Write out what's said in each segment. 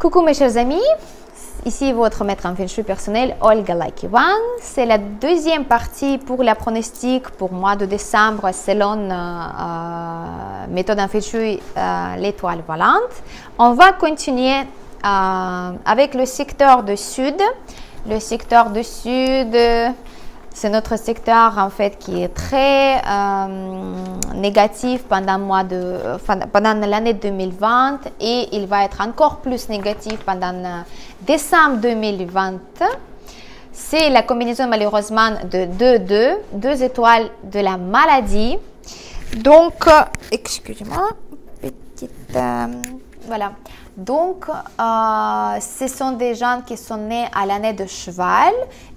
Coucou mes chers amis, ici votre maître en feng shui personnel Olga Laikivan. C'est la deuxième partie pour la pronostic pour mois de décembre selon méthode en feng shui l'étoile volante. On va continuer avec le secteur du sud. Le secteur du sud, c'est notre secteur en fait qui est très négatif pendant l'année 2020 et il va être encore plus négatif pendant décembre 2020. C'est la combinaison malheureusement de deux étoiles de la maladie. Donc, excusez-moi, petite, voilà. Donc, ce sont des gens qui sont nés à l'année de cheval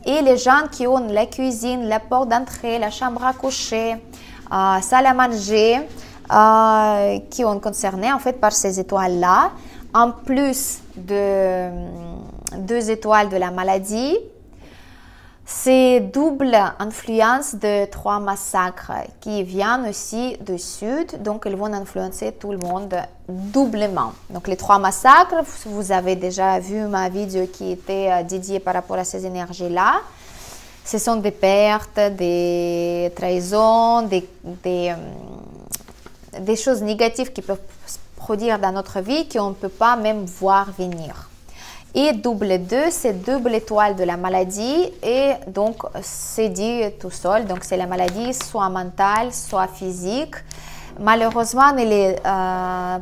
et les gens qui ont la cuisine, la porte d'entrée, la chambre à coucher, salle à manger, qui ont concerné en fait par ces étoiles-là, en plus de deux étoiles de la maladie. C'est double influence de 3 massacres qui viennent aussi du sud, donc ils vont influencer tout le monde doublement. Donc les 3 massacres, vous avez déjà vu ma vidéo qui était dédiée par rapport à ces énergies-là. Ce sont des pertes, des trahisons, des choses négatives qui peuvent se produire dans notre vie qu'on ne peut pas même voir venir. Et double 2, c'est double étoile de la maladie et donc c'est dit tout seul, donc c'est la maladie soit mentale, soit physique. Malheureusement, elle est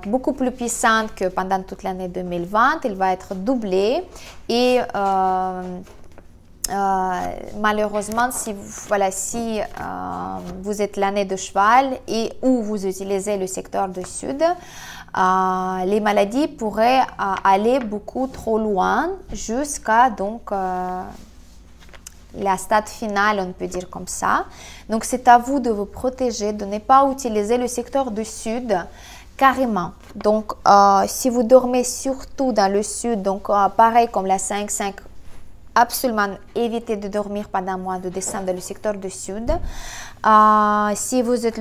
beaucoup plus puissante que pendant toute l'année 2020, elle va être doublée et malheureusement, si vous êtes l'année de cheval et où vous utilisez le secteur du sud, les maladies pourraient aller beaucoup trop loin jusqu'à donc la stade finale, on peut dire comme ça. Donc c'est à vous de vous protéger, de ne pas utiliser le secteur du sud carrément. Donc si vous dormez surtout dans le sud, donc pareil comme la 5-5, absolument évitez de dormir pendant le mois de décembre dans le secteur du sud. Si vous êtes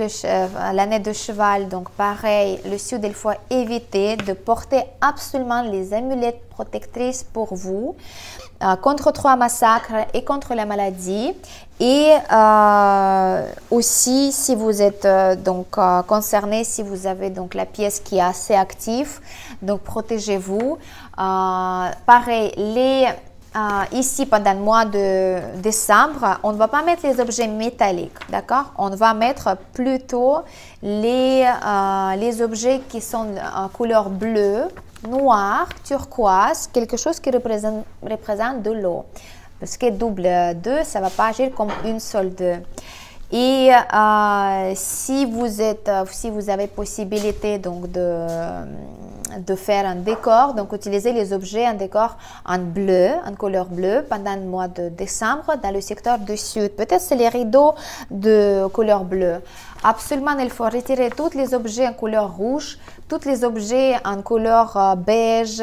l'année de cheval, donc pareil, le sud, il faut éviter de porter absolument les amulettes protectrices pour vous contre 3 massacres et contre la maladie. Et aussi, si vous êtes concerné, si vous avez donc la pièce qui est assez active, donc protégez-vous. Pareil, ici, pendant le mois de décembre, on ne va pas mettre les objets métalliques, d'accord? On va mettre plutôt les objets qui sont en couleur bleue, noir, turquoise, quelque chose qui représente de l'eau. Parce que double 2, ça ne va pas agir comme une seule 2. Et si vous avez possibilité donc de faire un décor, donc utilisez les objets en décor en bleu, en couleur bleue pendant le mois de décembre dans le secteur du sud. Peut-être c'est les rideaux de couleur bleue. Absolument, il faut retirer tous les objets en couleur rouge, tous les objets en couleur beige,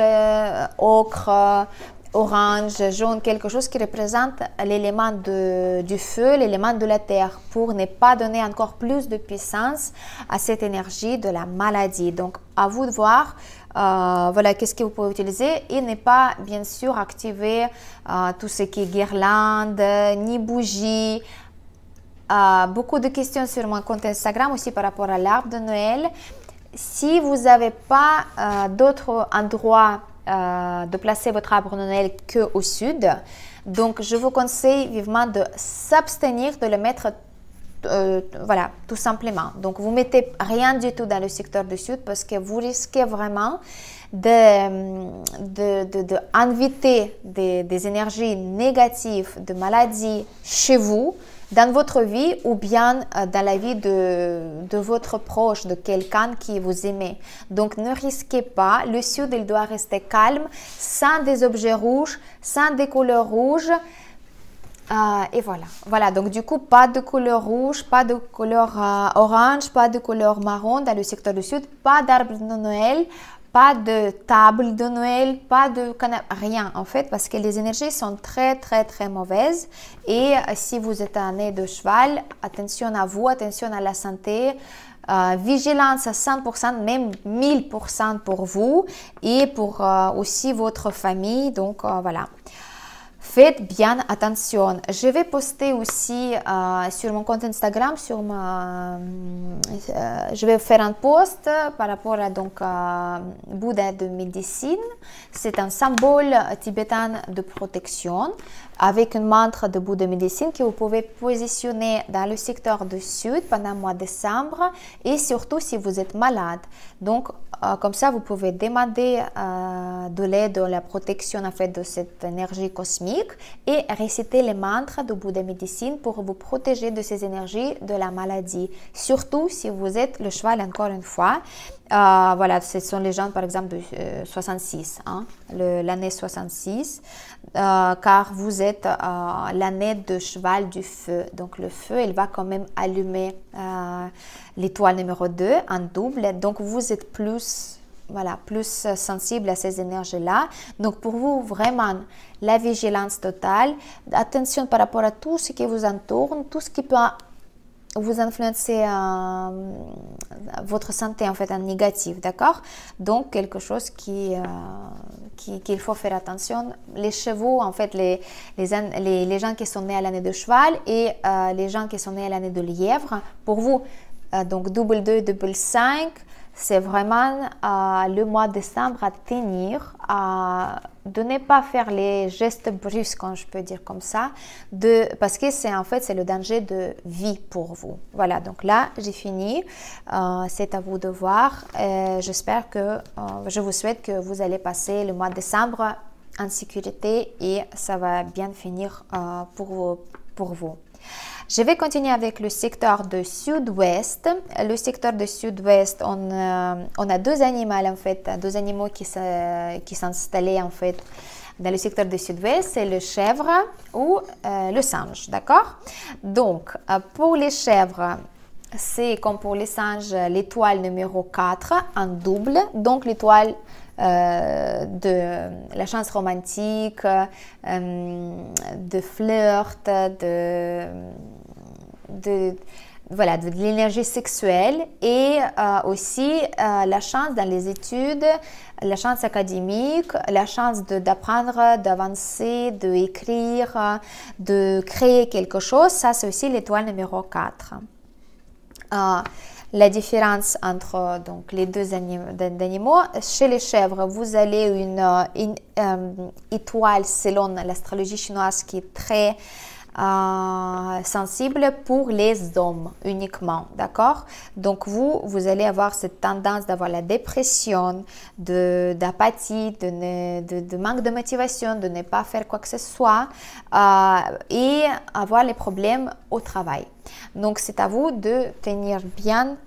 ocre, orange, jaune, quelque chose qui représente l'élément du feu, l'élément de la terre, pour ne pas donner encore plus de puissance à cette énergie de la maladie. Donc, à vous de voir, voilà, qu'est-ce que vous pouvez utiliser et ne pas, bien sûr, activer tout ce qui est guirlande, ni bougie. Beaucoup de questions sur mon compte Instagram aussi par rapport à l'arbre de Noël. Si vous n'avez pas d'autres endroits de placer votre arbre de Noël qu'au sud. Donc, je vous conseille vivement de s'abstenir de le mettre, voilà, tout simplement. Donc, vous mettez rien du tout dans le secteur du sud parce que vous risquez vraiment d'inviter des énergies négatives, de maladies chez vous, dans votre vie ou bien dans la vie de votre proche, de quelqu'un qui vous aime. Donc, ne risquez pas. Le sud, il doit rester calme, sans des objets rouges, sans des couleurs rouges. Et voilà. Voilà, donc du coup, pas de couleur rouge, pas de couleur orange, pas de couleur marron dans le secteur du sud, pas d'arbre de Noël, pas de table de Noël, pas de canapé, rien en fait, parce que les énergies sont très, très, très mauvaises. Et si vous êtes un nez de cheval, attention à vous, attention à la santé. Vigilance à 100%, même 1000% pour vous et pour aussi votre famille. Donc, voilà. Faites bien attention. Je vais poster aussi sur mon compte Instagram, je vais faire un post par rapport à Bouddha de médecine. C'est un symbole tibétain de protection avec un mantra de Bouddha de médecine que vous pouvez positionner dans le secteur du sud pendant le mois de décembre et surtout si vous êtes malade. Donc, comme ça, vous pouvez demander de l'aide, de la protection en fait, de cette énergie cosmique et réciter les mantras de Bouddha médecine pour vous protéger de ces énergies de la maladie. Surtout si vous êtes le cheval, encore une fois. Voilà, ce sont les gens par exemple de 66, hein, l'année 66, car vous êtes l'année de cheval du feu. Donc le feu, il va quand même allumer l'étoile numéro 2 en double. Donc vous êtes plus sensible à ces énergies-là. Donc pour vous, vraiment, la vigilance totale, attention par rapport à tout ce qui vous entoure, tout ce qui peut vous influencer votre santé en fait en négatif, d'accord? Donc quelque chose qu'il faut faire attention. Les chevaux, en fait, les gens qui sont nés à l'année de cheval et les gens qui sont nés à l'année de lièvre, pour vous, donc double 2, double 5, c'est vraiment le mois de décembre à tenir, de ne pas faire les gestes brusques, quand je peux dire comme ça, parce que c'est le danger de vie pour vous. Voilà, donc là, j'ai fini. C'est à vous de voir. J'espère que, je vous souhaite que vous allez passer le mois de décembre en sécurité et ça va bien finir pour vous. Je vais continuer avec le secteur de sud-ouest. Le secteur de sud-ouest, on a deux animaux en fait, deux animaux qui s'installaient en fait dans le secteur de sud-ouest, c'est le chèvre ou le singe, d'accord? Donc, pour les chèvres, c'est comme pour les singes, l'étoile numéro 4 en double, donc l'étoile de la chance romantique, de flirt, de l'énergie sexuelle et aussi la chance dans les études, la chance académique, la chance d'apprendre, d'avancer, d'écrire, de créer quelque chose. Ça, c'est aussi l'étoile numéro 4. La différence entre les deux animaux, chez les chèvres, vous avez une étoile selon l'astrologie chinoise qui est très sensible pour les hommes uniquement, d'accord? Donc vous allez avoir cette tendance d'avoir la dépression, d'apathie, de manque de motivation, de ne pas faire quoi que ce soit et avoir les problèmes au travail. Donc c'est à vous de tenir bien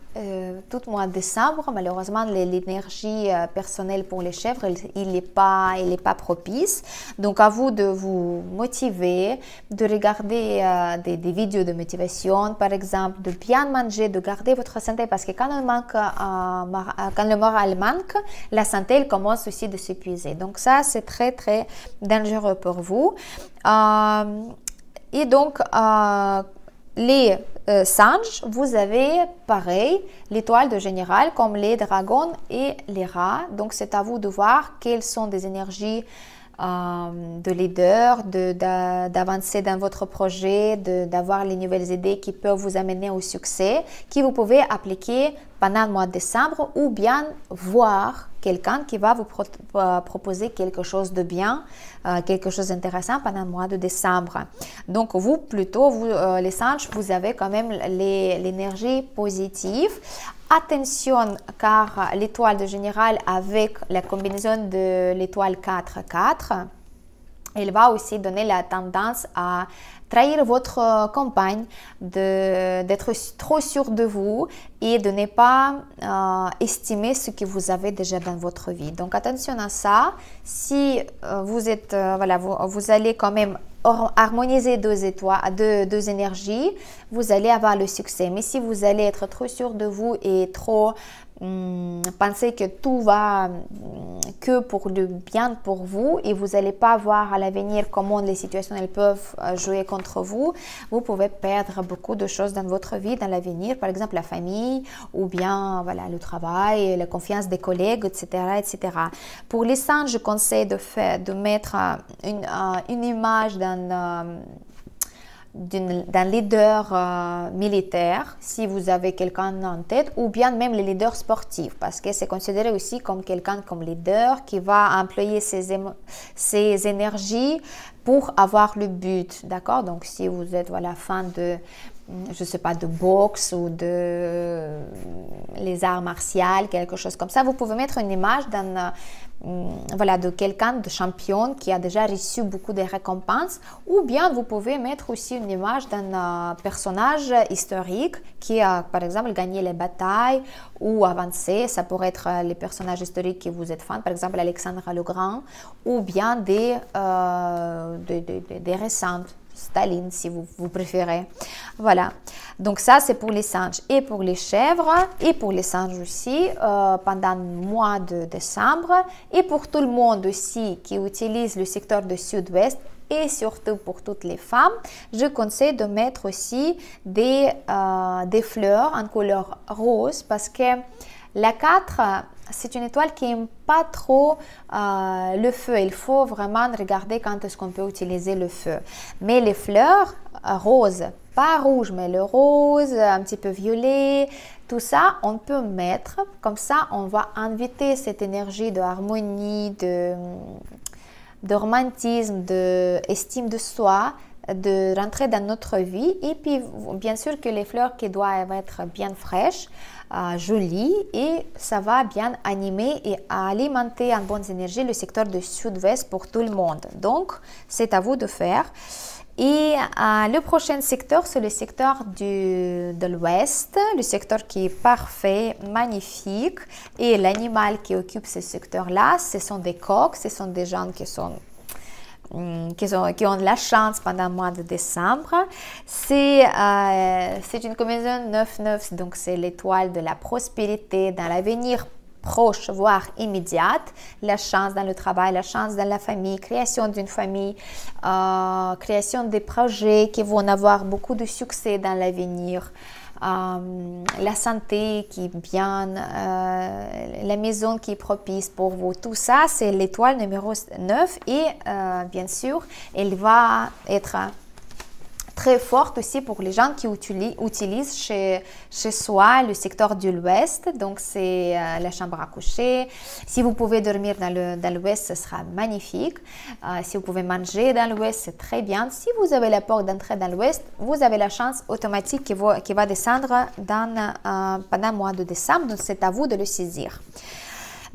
tout le mois de décembre. Malheureusement, l'énergie personnelle pour les chèvres, il n'est pas propice. Donc, à vous de vous motiver, de regarder des vidéos de motivation, par exemple, de bien manger, de garder votre santé, parce que quand le moral manque, la santé, elle commence aussi de s'épuiser. Donc, ça, c'est très, très dangereux pour vous. Et donc, les singes, vous avez pareil, l'étoile de général comme les dragons et les rats. Donc, c'est à vous de voir quelles sont des énergies de leader, d'avancer dans votre projet, d'avoir les nouvelles idées qui peuvent vous amener au succès, qui vous pouvez appliquer pendant le mois de décembre ou bien voir quelqu'un qui va vous proposer quelque chose de bien, quelque chose d'intéressant pendant le mois de décembre. Donc vous, plutôt, les singes, vous avez quand même l'énergie positive. Attention, car l'étoile de général avec la combinaison de l'étoile 4-4, elle va aussi donner la tendance à trahir votre compagne, d'être trop sûr de vous et de ne pas estimer ce que vous avez déjà dans votre vie. Donc attention à ça. Si vous êtes, vous allez quand même harmoniser deux énergies, vous allez avoir le succès. Mais si vous allez être trop sûr de vous et trop pensez que tout va que pour le bien pour vous et vous n'allez pas voir à l'avenir comment les situations elles peuvent jouer contre vous, vous pouvez perdre beaucoup de choses dans votre vie, dans l'avenir, par exemple la famille ou bien voilà, le travail, la confiance des collègues, etc. etc. Pour les singes, je conseille de mettre une image d'un leader militaire, si vous avez quelqu'un en tête, ou bien même les leaders sportifs, parce que c'est considéré aussi comme quelqu'un comme leader qui va employer ses énergies pour avoir le but, d'accord? Donc, si vous êtes voilà, fan de, je sais pas, de boxe ou de les arts martiaux, quelque chose comme ça, vous pouvez mettre une image voilà, de quelqu'un de champion qui a déjà reçu beaucoup de récompenses, ou bien vous pouvez mettre aussi une image d'un personnage historique qui a par exemple gagné les batailles ou avancé. Ça pourrait être les personnages historiques que vous êtes fan, par exemple Alexandre le Grand, ou bien des récentes, Staline si vous préférez. Voilà, donc ça c'est pour les singes et pour les chèvres et pour les singes aussi pendant le mois de décembre, et pour tout le monde aussi qui utilise le secteur de sud-ouest et surtout pour toutes les femmes, je conseille de mettre aussi des fleurs en couleur rose, parce que la 4, c'est une étoile qui n'aime pas trop le feu. Il faut vraiment regarder quand est-ce qu'on peut utiliser le feu. Mais les fleurs roses, pas rouge, mais le rose, un petit peu violet, tout ça, on peut mettre. Comme ça, on va inviter cette énergie de harmonie, de romantisme, d'estime de soi, de rentrer dans notre vie. Et puis, bien sûr que les fleurs qui doivent être bien fraîches, jolies, et ça va bien animer et alimenter en bonnes énergies le secteur du sud-ouest pour tout le monde. Donc, c'est à vous de faire. Et le prochain secteur, c'est le secteur de l'ouest, le secteur qui est parfait, magnifique. Et l'animal qui occupe ce secteur-là, ce sont des coqs, ce sont des gens qui ont de la chance pendant le mois de décembre. C'est une combinaison 9-9, donc c'est l'étoile de la prospérité dans l'avenir proche, voire immédiate, la chance dans le travail, la chance dans la famille, création d'une famille, création des projets qui vont avoir beaucoup de succès dans l'avenir. La santé qui est bien, la maison qui est propice pour vous. Tout ça, c'est l'étoile numéro 9 et bien sûr, elle va être très forte aussi pour les gens qui utilisent chez soi le secteur de l'ouest. Donc, c'est la chambre à coucher. Si vous pouvez dormir dans l'ouest, ce sera magnifique. Si vous pouvez manger dans l'ouest, c'est très bien. Si vous avez la porte d'entrée dans l'ouest, vous avez la chance automatique qui va descendre pendant le mois de décembre. Donc, c'est à vous de le saisir.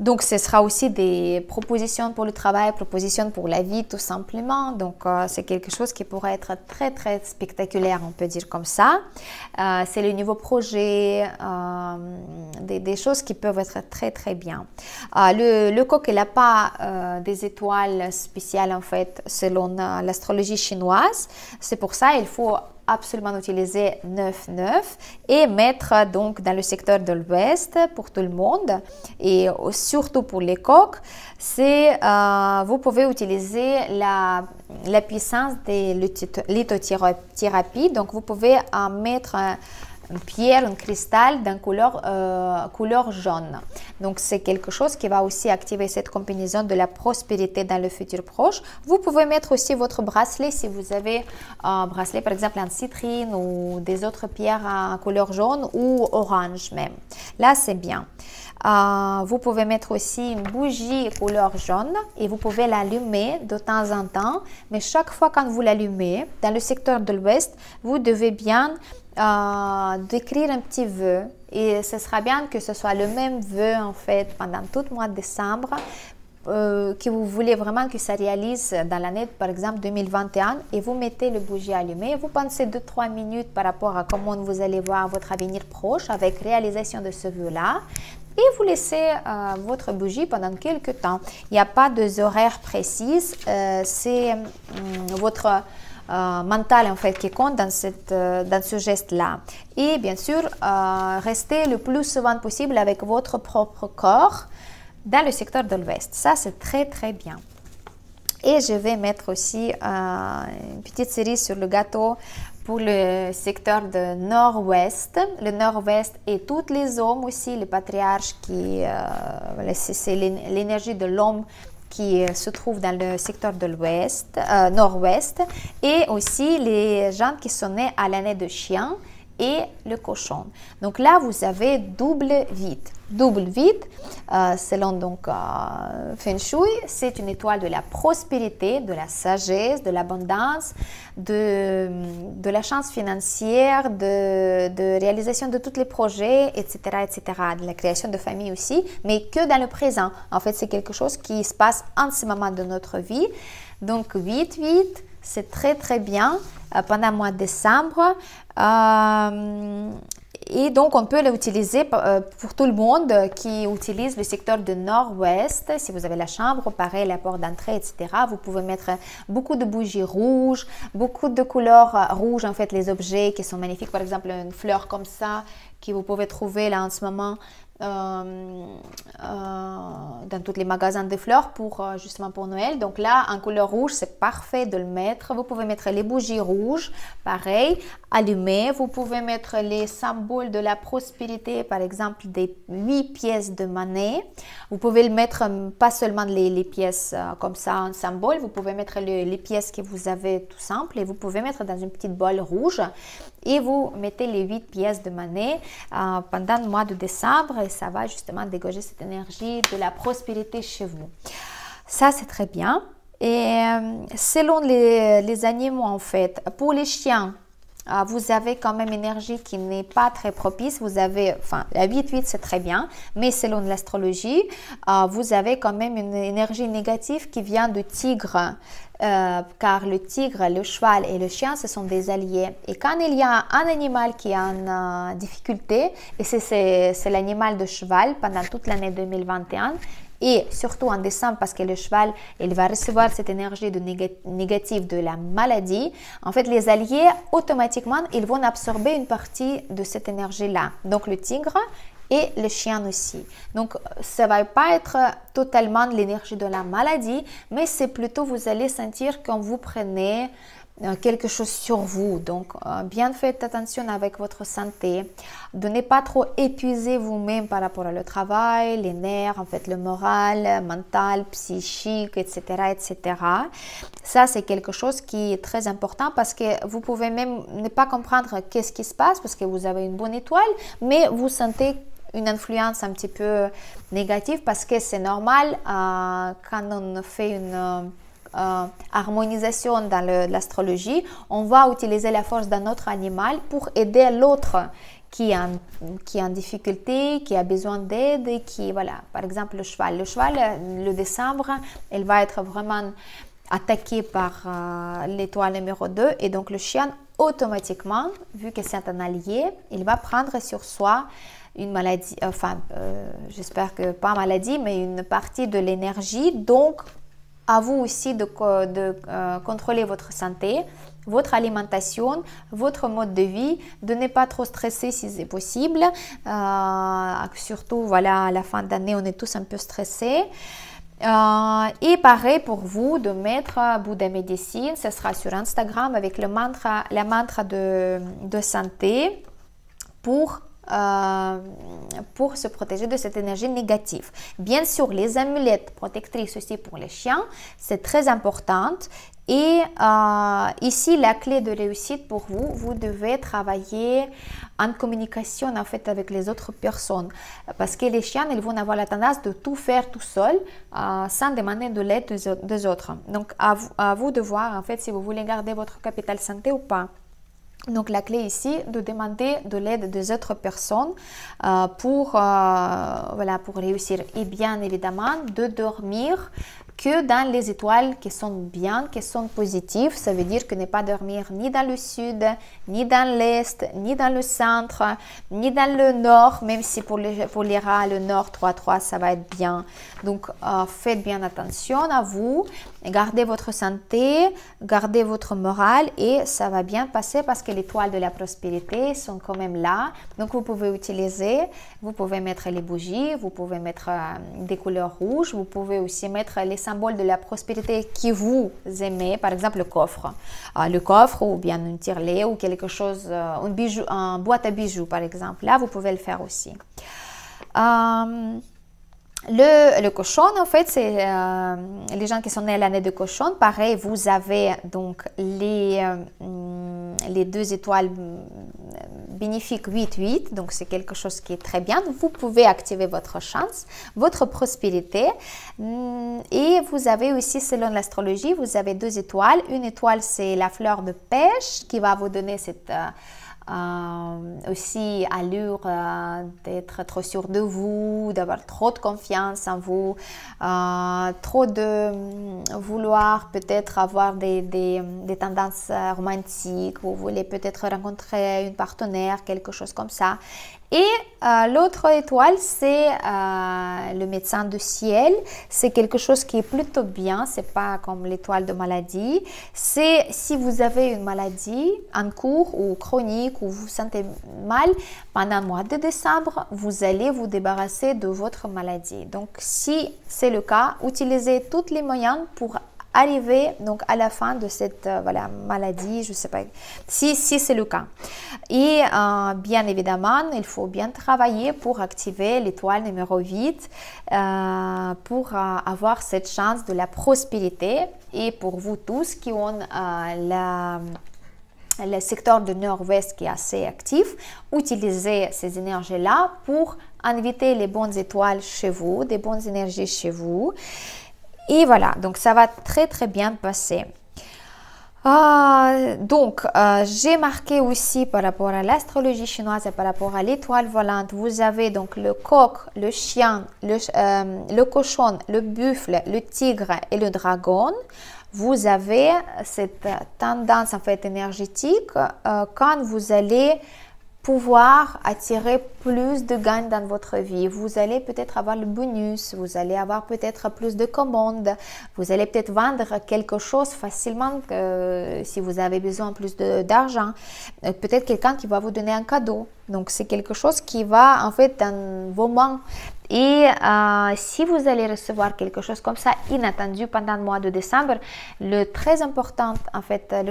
Donc, ce sera aussi des propositions pour le travail, propositions pour la vie, tout simplement. Donc, c'est quelque chose qui pourrait être très, très spectaculaire, on peut dire comme ça. C'est le nouveau projet, des choses qui peuvent être très, très bien. Le coq, il n'a pas des étoiles spéciales, en fait, selon l'astrologie chinoise. C'est pour ça qu'il faut absolument utiliser 9-9 et mettre donc dans le secteur de l'ouest pour tout le monde et surtout pour les coqs, vous pouvez utiliser la puissance de lithothérapie. Donc vous pouvez mettre une pierre, un cristal d'un couleur jaune. Donc, c'est quelque chose qui va aussi activer cette combinaison de la prospérité dans le futur proche. Vous pouvez mettre aussi votre bracelet si vous avez un bracelet, par exemple, en citrine ou des autres pierres en couleur jaune ou orange même. Là, c'est bien. Vous pouvez mettre aussi une bougie couleur jaune et vous pouvez l'allumer de temps en temps. Mais chaque fois quand vous l'allumez, dans le secteur de l'ouest, vous devez bien d'écrire un petit vœu, et ce sera bien que ce soit le même vœu en fait pendant tout le mois de décembre, que vous voulez vraiment que ça réalise dans l'année par exemple 2021, et vous mettez le bougie allumée, vous pensez 2-3 minutes par rapport à comment vous allez voir votre avenir proche avec réalisation de ce vœu là, et vous laissez votre bougie pendant quelques temps. Il n'y a pas d'horaire précis, c'est votre mental en fait qui compte dans ce geste-là. Et bien sûr, restez le plus souvent possible avec votre propre corps dans le secteur de l'ouest. Ça, c'est très, très bien. Et je vais mettre aussi une petite cerise sur le gâteau pour le secteur de nord-ouest. Le nord-ouest et tous les hommes aussi, les patriarches, c'est l'énergie de l'homme qui se trouve dans le secteur de l'ouest, nord-ouest, et aussi les gens qui sont nés à l'année de chien et le cochon. Donc là, vous avez double vide. Double vide, selon donc Feng Shui, c'est une étoile de la prospérité, de la sagesse, de l'abondance, de la chance financière, de réalisation de tous les projets, etc., etc., de la création de famille aussi, mais que dans le présent. En fait, c'est quelque chose qui se passe en ce moment de notre vie. Donc, 8-8, c'est très, très bien pendant le mois de décembre. Et donc, on peut l'utiliser pour tout le monde qui utilise le secteur de nord-ouest. Si vous avez la chambre, pareil, la porte d'entrée, etc. Vous pouvez mettre beaucoup de bougies rouges, beaucoup de couleurs rouges, en fait, les objets qui sont magnifiques. Par exemple, une fleur comme ça, que vous pouvez trouver là en ce moment dans tous les magasins de fleurs justement pour Noël. Donc là, en couleur rouge, c'est parfait de le mettre. Vous pouvez mettre les bougies rouges, pareil, allumées. Vous pouvez mettre les symboles de la prospérité, par exemple des 8 pièces de monnaie. Vous pouvez le mettre, pas seulement les pièces comme ça en symbole, vous pouvez mettre les pièces que vous avez tout simple et vous pouvez mettre dans une petite boîte rouge et vous mettez les 8 pièces de monnaie pendant le mois de décembre. Et ça va justement dégager cette énergie de la prospérité chez vous. Ça, c'est très bien. Et selon les animaux, en fait, pour les chiens, vous avez quand même une énergie qui n'est pas très propice. Vous avez, enfin, la 8-8, c'est très bien, mais selon l'astrologie, vous avez quand même une énergie négative qui vient du tigre. Car le tigre, le cheval et le chien, ce sont des alliés. Et quand il y a un animal qui est en difficulté, et c'est l'animal de cheval pendant toute l'année 2021, et surtout en décembre parce que le cheval, il va recevoir cette énergie négative de la maladie, en fait, les alliés, automatiquement, ils vont absorber une partie de cette énergie-là. Donc, le tigre et le chien aussi. Donc, ça ne va pas être totalement l'énergie de la maladie, mais c'est plutôt, vous allez sentir quand vous prenez quelque chose sur vous. Donc, bien faites attention avec votre santé. De ne pas trop épuiser vous-même par rapport au travail, les nerfs, en fait, le moral, mental, psychique, etc., etc. Ça, c'est quelque chose qui est très important parce que vous pouvez même ne pas comprendre qu'est-ce qui se passe parce que vous avez une bonne étoile, mais vous sentez une influence un petit peu négative parce que c'est normal quand on fait une harmonisation dans l'astrologie, on va utiliser la force d'un autre animal pour aider l'autre qui est en difficulté, qui a besoin d'aide et qui, voilà, par exemple le cheval. Le cheval, le décembre, elle va être vraiment attaqué par l'étoile numéro 2 et donc le chien automatiquement, vu que c'est un allié, il va prendre sur soi une maladie, enfin j'espère que pas maladie, mais une partie de l'énergie. Donc à vous aussi de contrôler votre santé, votre alimentation, votre mode de vie, de ne pas trop stresser si c'est possible. Surtout, voilà, à la fin d'année, on est tous un peu stressés. Et pareil pour vous de mettre Bouddha Médecine, ce sera sur Instagram avec la mantra de santé pour se protéger de cette énergie négative. Bien sûr, les amulettes protectrices aussi pour les chiens, c'est très important. Et ici, la clé de réussite pour vous, vous devez travailler en communication en fait avec les autres personnes. Parce que les chiens, ils vont avoir la tendance de tout faire tout seul sans demander de l'aide des autres. Donc, à vous de voir en fait si vous voulez garder votre capital santé ou pas. Donc, la clé ici, de demander de l'aide des autres personnes pour réussir. Et bien évidemment, de dormir que dans les étoiles qui sont bien, qui sont positives. Ça veut dire que ne pas dormir ni dans le sud, ni dans l'est, ni dans le centre, ni dans le nord, même si pour les rats, le nord 3-3, ça va être bien. Donc, faites bien attention à vous gardez votre santé, gardez votre morale et ça va bien passer parce que l'étoile de la prospérité sont quand même là. Donc, vous pouvez utiliser, vous pouvez mettre les bougies, vous pouvez mettre des couleurs rouges, vous pouvez aussi mettre les symboles de la prospérité que vous aimez, par exemple le coffre ou bien une tire-lait ou quelque chose, un boîte à bijoux par exemple. Là, vous pouvez le faire aussi. Le cochon, en fait, c'est les gens qui sont nés à l'année de cochon. Pareil, vous avez donc les 2 étoiles bénéfiques 8-8. Donc, c'est quelque chose qui est très bien. Vous pouvez activer votre chance, votre prospérité. Et vous avez aussi, selon l'astrologie, vous avez 2 étoiles. Une étoile, c'est la fleur de pêche qui va vous donner cette... aussi allure d'être trop sûr de vous, d'avoir trop de confiance en vous, trop de vouloir peut-être avoir des tendances romantiques, vous voulez peut-être rencontrer une partenaire, quelque chose comme ça. Et l'autre étoile, c'est le médecin du ciel. C'est quelque chose qui est plutôt bien. C'est pas comme l'étoile de maladie. C'est si vous avez une maladie en cours ou chronique ou vous vous sentez mal, pendant le mois de décembre, vous allez vous débarrasser de votre maladie. Donc, si c'est le cas, utilisez tous les moyens pour arriver donc à la fin de cette maladie, je sais pas si c'est le cas. Et bien évidemment, il faut bien travailler pour activer l'étoile numéro 8 pour avoir cette chance de la prospérité. Et pour vous tous qui ont le secteur du nord-ouest qui est assez actif, utilisez ces énergies-là pour inviter les bonnes étoiles chez vous, des bonnes énergies chez vous. Et voilà, donc ça va très très bien passer. J'ai marqué aussi par rapport à l'astrologie chinoise et par rapport à l'étoile volante, vous avez donc le coq, le chien, le cochon, le buffle, le tigre et le dragon. Vous avez cette tendance en fait énergétique quand vous allez pouvoir attirer plus de gains dans votre vie. Vous allez peut-être avoir le bonus, vous allez avoir peut-être plus de commandes, vous allez peut-être vendre quelque chose facilement si vous avez besoin plus d'argent. Peut-être quelqu'un qui va vous donner un cadeau. Donc, c'est quelque chose qui va en fait dans vos mains. Et si vous allez recevoir quelque chose comme ça inattendu pendant le mois de décembre, la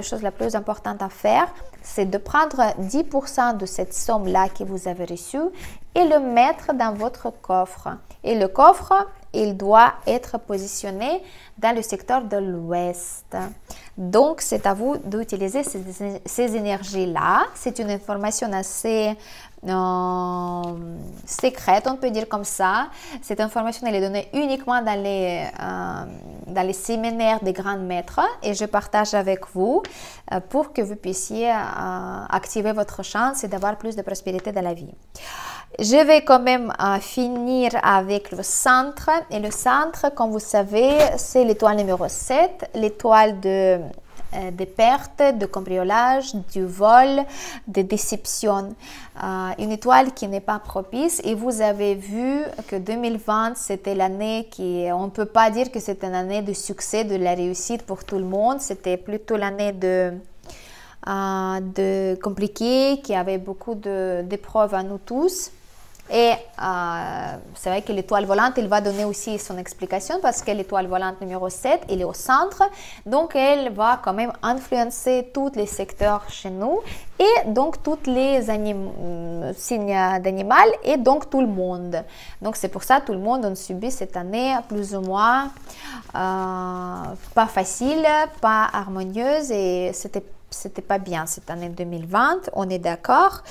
chose la plus importante à faire, c'est de prendre 10% de cette somme-là que vous avez reçue et le mettre dans votre coffre. Et le coffre, il doit être positionné dans le secteur de l'ouest. Donc, c'est à vous d'utiliser ces énergies-là. C'est une information assez secrète, on peut dire comme ça. Cette information, elle est donnée uniquement dans les séminaires des grands maîtres et je partage avec vous pour que vous puissiez activer votre chance et d'avoir plus de prospérité dans la vie. Je vais quand même finir avec le centre. Et le centre, comme vous savez, c'est l'étoile numéro 7, l'étoile des pertes, de cambriolage, du vol, de déception. Une étoile qui n'est pas propice. Et vous avez vu que 2020, c'était l'année on ne peut pas dire que c'était une année de succès, de la réussite pour tout le monde. C'était plutôt l'année de compliqué, qui avait beaucoup d'épreuves à nous tous. Et c'est vrai que l'étoile volante, elle va donner aussi son explication parce que l'étoile volante numéro 7, elle est au centre. Donc, elle va quand même influencer tous les secteurs chez nous et donc tous les signes d'animal et donc tout le monde. Donc, c'est pour ça que tout le monde a subi cette année plus ou moins pas facile, pas harmonieuse et c'était pas bien cette année 2020, on est d'accord.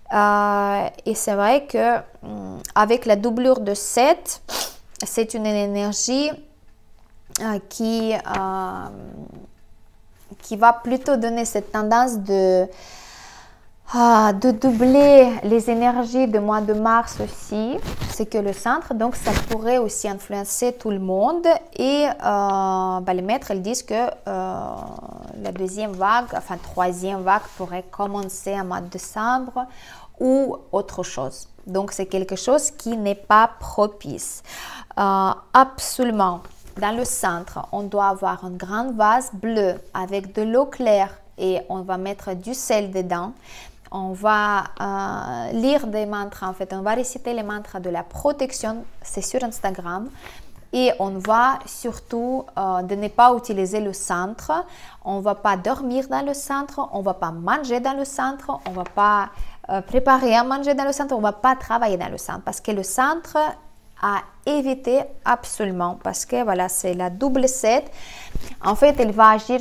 Et c'est vrai que avec la doublure de 7, c'est une énergie qui va plutôt donner cette tendance de doubler les énergies du mois de mars aussi, c'est que le centre, donc ça pourrait aussi influencer tout le monde et les maîtres ils disent que la deuxième vague, enfin troisième vague pourrait commencer en mois de décembre ou autre chose. Donc c'est quelque chose qui n'est pas propice. Absolument dans le centre, on doit avoir un grand vase bleu avec de l'eau claire et on va mettre du sel dedans. On va lire des mantras, en fait, on va réciter les mantras de la protection, c'est sur Instagram. Et on va surtout de ne pas utiliser le centre, on ne va pas dormir dans le centre, on ne va pas manger dans le centre, on ne va pas préparer à manger dans le centre, on ne va pas travailler dans le centre parce que le centre à éviter absolument parce que voilà, c'est la double 7. En fait, elle va agir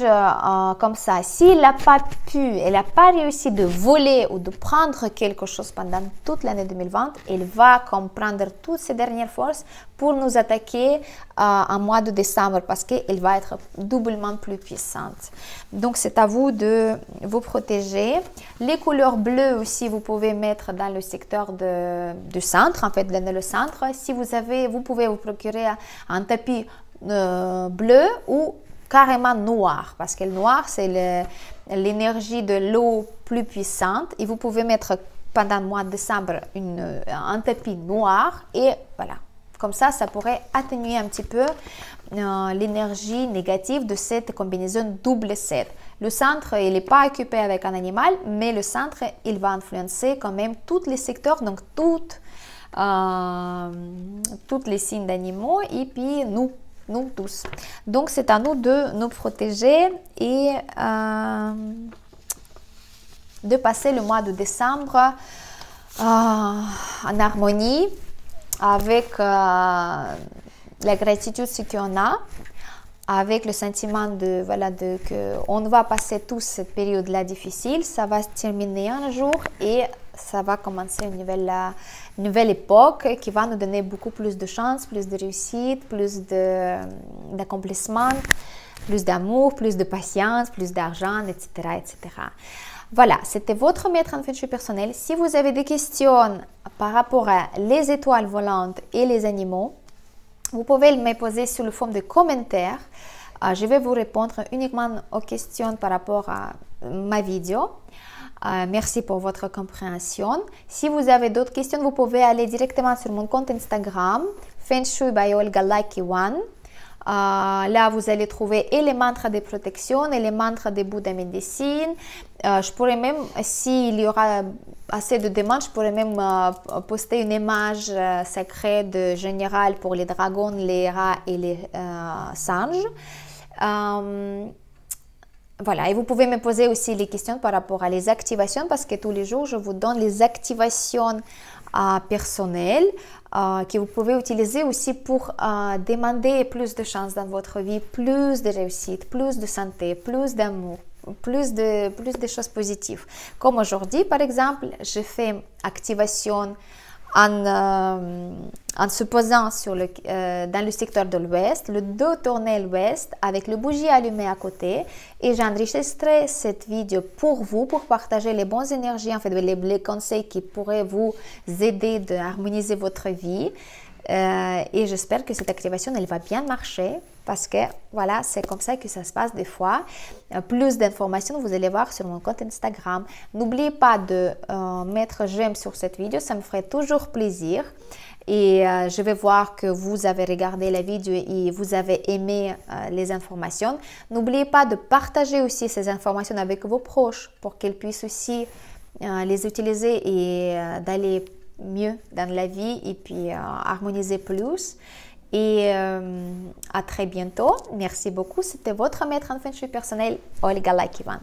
comme ça. S'il n'a pas pu, elle n'a pas réussi de voler ou de prendre quelque chose pendant toute l'année 2020, elle va comprendre toutes ses dernières forces pour nous attaquer en mois de décembre parce qu'elle va être doublement plus puissante. Donc, c'est à vous de vous protéger. Les couleurs bleues aussi, vous pouvez mettre dans le secteur du centre, en fait, dans le centre. Si vous avez, vous pouvez vous procurer un tapis bleu ou carrément noir, parce que le noir, c'est l'énergie de l'eau plus puissante et vous pouvez mettre pendant le mois de décembre un tapis noir et voilà. Comme ça pourrait atténuer un petit peu l'énergie négative de cette combinaison double 7. Le centre, il n'est pas occupé avec un animal, mais le centre, il va influencer quand même tous les secteurs, donc toutes les signes d'animaux et puis nous tous. Donc, c'est à nous de nous protéger et de passer le mois de décembre en harmonie avec la gratitude si tu en as, avec le sentiment que on va passer tous cette période-là difficile, ça va se terminer un jour et ça va commencer une nouvelle époque qui va nous donner beaucoup plus de chance, plus de réussite, plus d'accomplissement, plus d'amour, plus de patience, plus d'argent, etc., etc. Voilà, c'était votre maître en feng shui personnel. Si vous avez des questions par rapport à les étoiles volantes et les animaux, vous pouvez me poser sur le forme de commentaires. Je vais vous répondre uniquement aux questions par rapport à ma vidéo. Merci pour votre compréhension. Si vous avez d'autres questions, vous pouvez aller directement sur mon compte Instagram, Feng Shui by Olga Lucky One. Là, vous allez trouver et les mantras de protection et les mantras de Bouddha médecine. Je pourrais même, s'il y aura assez de demandes, je pourrais même poster une image sacrée générale pour les dragons, les rats et les singes. Voilà, et vous pouvez me poser aussi les questions par rapport à les activations parce que tous les jours, je vous donne les activations personnelles que vous pouvez utiliser aussi pour demander plus de chance dans votre vie, plus de réussite, plus de santé, plus d'amour, plus de choses positives. Comme aujourd'hui, par exemple, je fais activation en se posant dans le secteur de l'ouest, le dos tourné à l'ouest avec le bougie allumé à côté et j'enregistrerai cette vidéo pour vous, pour partager les bonnes énergies, en fait les conseils qui pourraient vous aider à harmoniser votre vie et j'espère que cette activation elle va bien marcher parce que voilà, c'est comme ça que ça se passe des fois. Plus d'informations, vous allez voir sur mon compte Instagram. N'oubliez pas de mettre j'aime sur cette vidéo, ça me ferait toujours plaisir. Et je vais voir que vous avez regardé la vidéo et vous avez aimé les informations. N'oubliez pas de partager aussi ces informations avec vos proches pour qu'ils puissent aussi les utiliser et d'aller mieux dans la vie et puis harmoniser plus. Et à très bientôt. Merci beaucoup. C'était votre maître en feng shui personnel, Olga Lucky One.